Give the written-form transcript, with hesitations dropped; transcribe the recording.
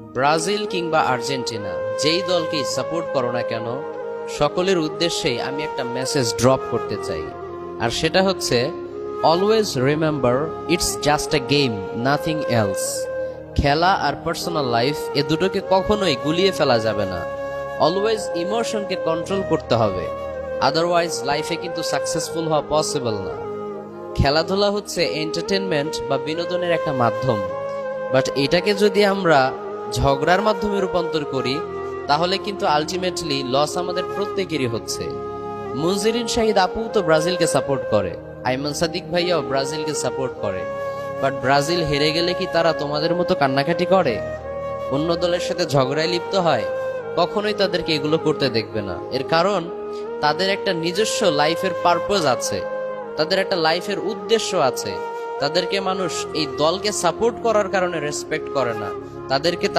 Brazil কিংবা Argentina যেই দলকেই support করো না কেন, সকলের উদ্দেশ্যেই আমি একটা মেসেজ ড্রপ করতে চাই। আর সেটা হচ্ছে, always remember it's just a game, nothing else. খেলা আর পার্সোনাল লাইফ এ দুটোকে কখনোই গুলিয়ে ফেলা যাবে না। অলওয়েজ ইমোশনকে কন্ট্রোল করতে হবে, আদারওয়াইজ লাইফে কিন্তু সাকসেসফুল হওয়া পসিবল না। খেলাধুলা হচ্ছে এন্টারটেনমেন্ট বা বিনোদনের একটা মাধ্যম, বাট এটাকে যদি আমরা ঝগড়ার মাধ্যমে রূপান্তর করি, তাহলে কিন্তু আলটিমেটলি লস আমাদের প্রত্যেকেরই হচ্ছে। মুনজিরিন শাহিদ আপু তো ব্রাজিলকে সাপোর্ট করে, আইমান সাদিক ভাইয়াও ব্রাজিলকে সাপোর্ট করে, বাট ব্রাজিল হেরে গেলে কি তারা তোমাদের মতো কান্নাকাটি করে, অন্য দলের সাথে ঝগড়ায় লিপ্ত হয়? কখনোই তাদেরকে এগুলো করতে দেখবে না। এর কারণ তাদের একটা নিজস্ব লাইফের পারপোজ আছে, তাদের একটা লাইফের উদ্দেশ্য আছে। তাদেরকে মানুষ এই দলকে সাপোর্ট করার কারণে রেসপেক্ট করে না, তাদেরকে